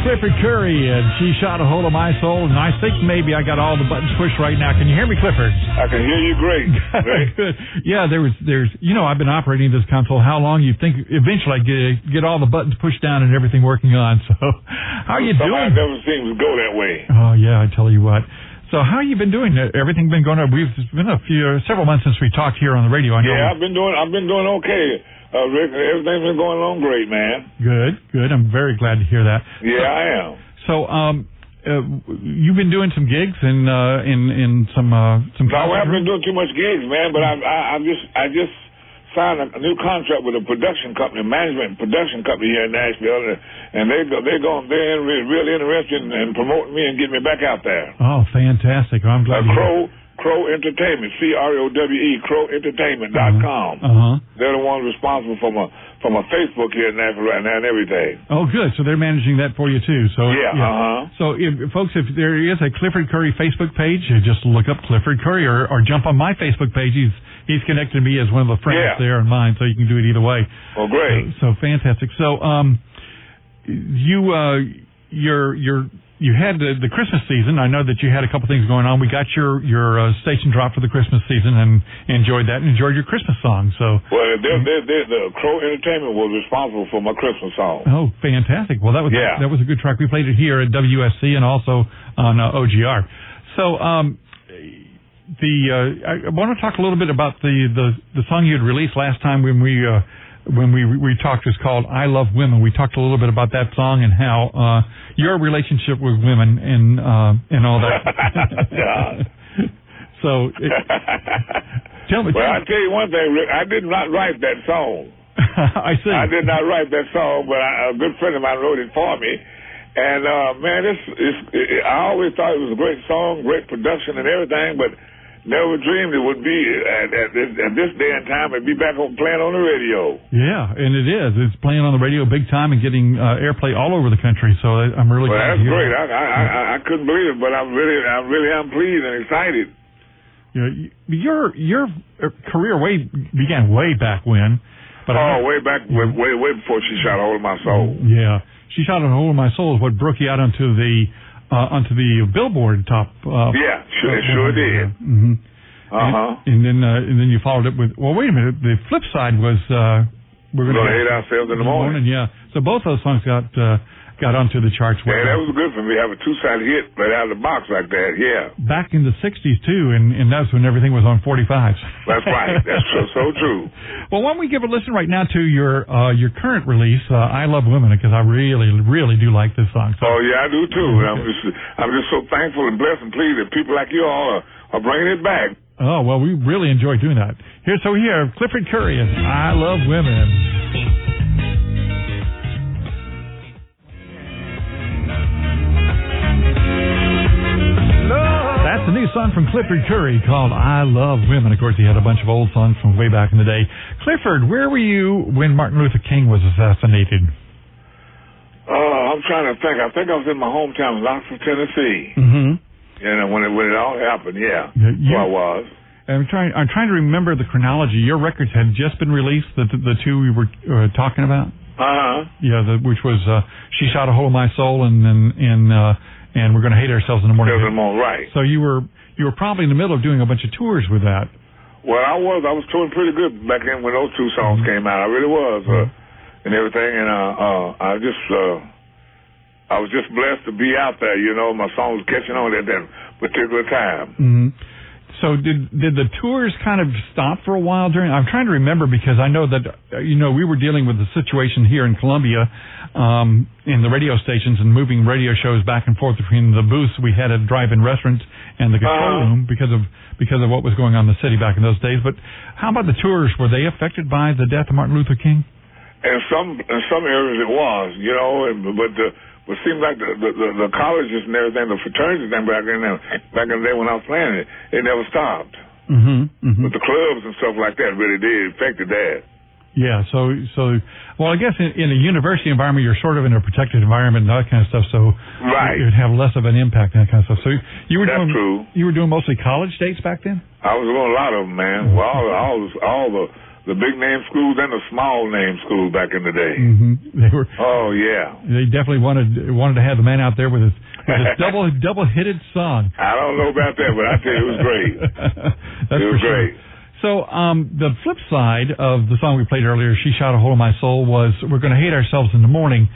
Clifford Curry, and She Shot a Hole in My Soul, and I think maybe I got all the buttons pushed right now. Can you hear me, Clifford? I can hear you great. Good. Yeah, there's, I've been operating this console. How long you think eventually I get all the buttons pushed down and everything working on? So, how are you doing? Somebody never seems to go that way. Oh yeah, I tell you what. So, how you been doing? Everything been going on? It's been several months since we talked here on the radio. I know. Yeah, I've been doing okay. Rick, everything's been going along great, man. Good. I'm very glad to hear that. Yeah, I am. So, you've been doing some gigs and in some. No, I haven't been doing too much gigs, man. But I just signed a new contract with a production company, management production company here in Nashville, and they're really interested in promoting me and getting me back out there. Oh, fantastic! I'm glad. Crow Entertainment, CROWE, CrowEntertainment.com. They're the ones responsible for my Facebook here in Nashville right now and everything. Oh, good. So they're managing that for you, too. So yeah. So, folks, if there is a Clifford Curry Facebook page, just look up Clifford Curry or jump on my Facebook page. He's connected to me as one of the friends there and mine, so you can do it either way. Oh, great. So fantastic. So, you had the Christmas season. I know that you had a couple things going on. We got your station drop for the Christmas season and enjoyed that and enjoyed your Christmas song. So, well, the Crow Entertainment was responsible for my Christmas song. Oh, fantastic! Well, that was a good track. We played it here at WUSC and also on OGR. So, I want to talk a little bit about the song you had released last time when we talked. Was called "I Love Women." We talked a little bit about that song and how your relationship with women and all that. So, tell me. Well, I tell you one thing, Rick. I did not write that song. I see. I did not write that song, but a good friend of mine wrote it for me. And man, I always thought it was a great song, great production, and everything, but never dreamed it would be at this day and time. It'd be back on playing on the radio. Yeah, and it is. It's playing on the radio big time and getting airplay all over the country. So I'm really glad to hear great. That. I couldn't believe it, but I really am pleased and excited. Your career began way back when. But way back, way before She Shot a Hole in My Soul. Yeah, She Shot a Hole in My Soul is what broke you out onto the Billboard top. It sure did. Mm-hmm. And then you followed it with. Well, wait a minute. The flip side was we're going to hate ourselves in the morning. Yeah. So both those songs got onto the charts. Yeah, that was good for me. Have a two-side hit right out of the box like that. Yeah. Back in the '60s too, and that's when everything was on 45s. That's right. That's so true. Well, why don't we give a listen right now to your current release, "I Love Women," because I really do like this song. So. Oh yeah, I do too. I'm just so thankful and blessed and pleased that people like you all are bringing it back. Oh well, we really enjoy doing that. Here, Clifford Curry and "I Love Women." That's a new song from Clifford Curry called "I Love Women." Of course, he had a bunch of old songs from way back in the day. Clifford, where were you when Martin Luther King was assassinated? I'm trying to think. I think I was in my hometown, Knoxville, Tennessee. Mm-hmm. When it all happened, where I was. I'm trying to remember the chronology. Your records had just been released, the two we were talking about. Yeah, which was "She Shot a Hole in My Soul" and "We're Going to Hate Ourselves in the Morning." Right. So you were probably in the middle of doing a bunch of tours with that. Well, I was touring pretty good back then when those two songs came out. I really was, and everything. And I was just blessed to be out there. My song was catching on at that particular time. Mm-hmm. So did the tours kind of stop for a while during? I'm trying to remember because I know that we were dealing with the situation here in Columbia in the radio stations and moving radio shows back and forth between the booths we had at drive-in restaurants and the control room because of what was going on in the city back in those days. But how about the tours? Were they affected by the death of Martin Luther King? In some areas it was, but it seemed like the colleges and everything, the fraternities thing back in the day when I was playing it never stopped. Mm-hmm. But the clubs and stuff like that really did affected that. Yeah, so well, I guess in a university environment, you're sort of in a protected environment and that kind of stuff, so right. It would have less of an impact and that kind of stuff. So you were true. You were doing mostly college dates back then? I was doing a lot of them, man. Well, all the the big name schools and the small name schools back in the day. Mm-hmm. They were. Oh yeah. They definitely wanted to have the man out there with his double hitted song. I don't know about that, but I tell you, it was great. That's it was great. So the flip side of the song we played earlier, "She Shot a Hole in My Soul," was "We're Gonna Hate Ourselves in the Morning,"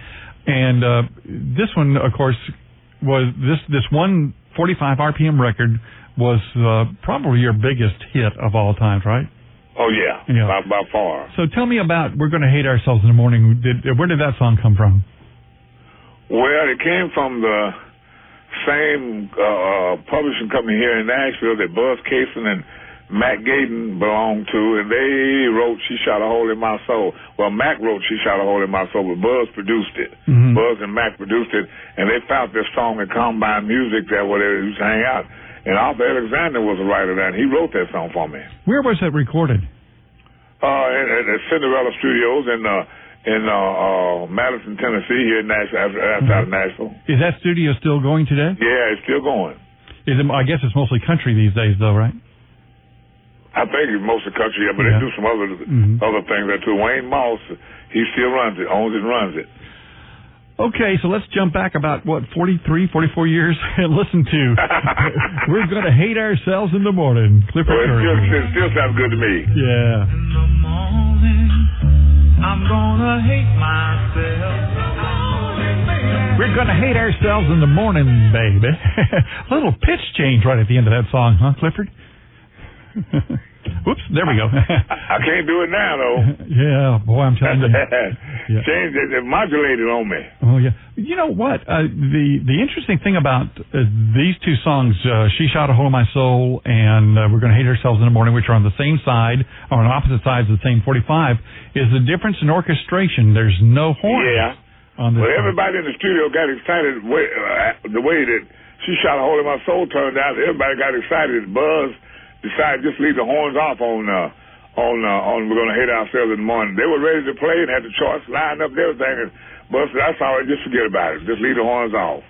and this one, of course, was this 145 RPM record was probably your biggest hit of all times, right? Oh, yeah. By far. So tell me about "We're Gonna Hate Ourselves in the Morning." Where did that song come from? Well, it came from the same publishing company here in Nashville that Buzz Cason and Mac Gaden belonged to, and they wrote "She Shot a Hole in My Soul." Well, Mac wrote "She Shot a Hole in My Soul," but Buzz produced it. Mm-hmm. Buzz and Mac produced it, and they found this song at Combine Music that where they used to hang out. And Arthur Alexander was a writer there, and he wrote that song for me. Where was that recorded? At Cinderella Studios in Madison, Tennessee, here in Nashville, outside of Nashville. Is that studio still going today? Yeah, it's still going. I guess it's mostly country these days, though, right? I think it's mostly country, but they do some other things there, too. Wayne Moss, he still runs it, owns it, and runs it. Okay, so let's jump back about, 43, 44 years and listen to "We're Gonna Hate Ourselves in the Morning." Clifford Curry. It still sounds good to me. Yeah. In the morning, I'm gonna hate myself. We're gonna hate ourselves in the morning, baby. Little pitch change right at the end of that song, huh, Clifford? Whoops, there we go. I can't do it now, though. Yeah, boy, I'm telling you. Yeah. Changed it, modulated on me. Oh, yeah. You know what? The interesting thing about these two songs, "She Shot a Hole in My Soul" and "We're Gonna Hate Ourselves in the Morning," which are on the same side, or on opposite sides of the same 45, is the difference in orchestration. There's no horns. Yeah. On this everybody in the studio got excited the way that "She Shot a Hole in My Soul" turned out. Everybody got excited. Buzz decided just leave the horns off on "We're Gonna Hate Ourselves in the Morning." They were ready to play and had the charts lined up and everything. And Buzz said, "That's all right. Just forget about it. Just leave the horns off."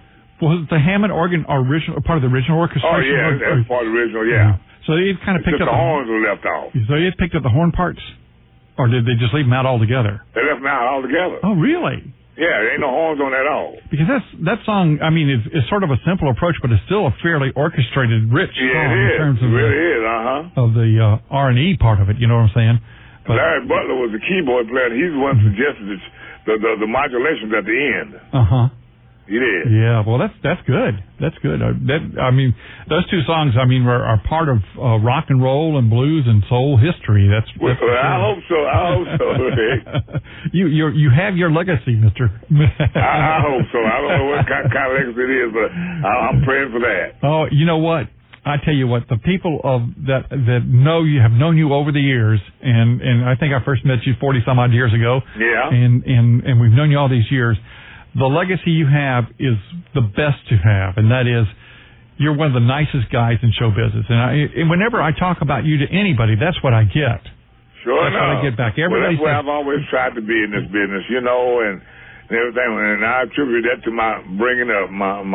Was the Hammond organ part of the original orchestration? Oh yeah, that's part of the original. Yeah. So they kind of picked up the horns were left off. So they picked up the horn parts, or did they just leave them out altogether? They left them out altogether. Oh, really? Yeah, there ain't no horns on that at all. Because that song, I mean, is sort of a simple approach, but it's still a fairly orchestrated, rich song in terms of the R&E part of it. You know what I'm saying? But Larry Butler was the keyboard player, and he's the one who suggested the modulations at the end. He did. Yeah, well, that's good. That's good. Those two songs, are part of rock and roll and blues and soul history. That's I hope so. Rick. You have your legacy, Mister. I hope so. I don't know what kind of legacy it is, but I'm praying for that. Oh, you know what? I tell you what, the people that know you, have known you over the years, and I think I first met you 40 some odd years ago. Yeah. And we've known you all these years. The legacy you have is the best to have, and that is you're one of the nicest guys in show business. And whenever I talk about you to anybody, that's what I get. Sure that's what I get back. That's what I've always tried to be in this business, and everything. And I attribute that to my bringing up on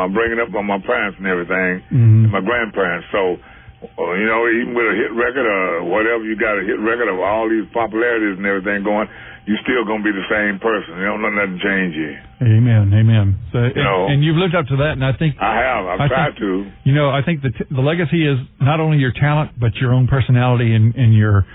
my parents and everything, and my grandparents. So, even with a hit record or whatever, you got a hit record of all these popularities and everything going, you're still going to be the same person. You don't let nothing change you. Amen. So, and you've lived up to that, and I think I have. I've tried to. I think the legacy is not only your talent, but your own personality and your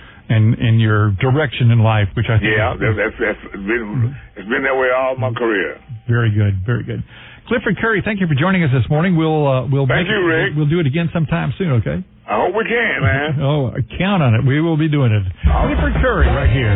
direction in life, which I think it's been that way all my career. Very good, very good. Clifford Curry, thank you for joining us this morning. Thank you, Rick. We'll do it again sometime soon, okay? I hope we can, man. Oh, count on it. We will be doing it. Clifford Curry right here.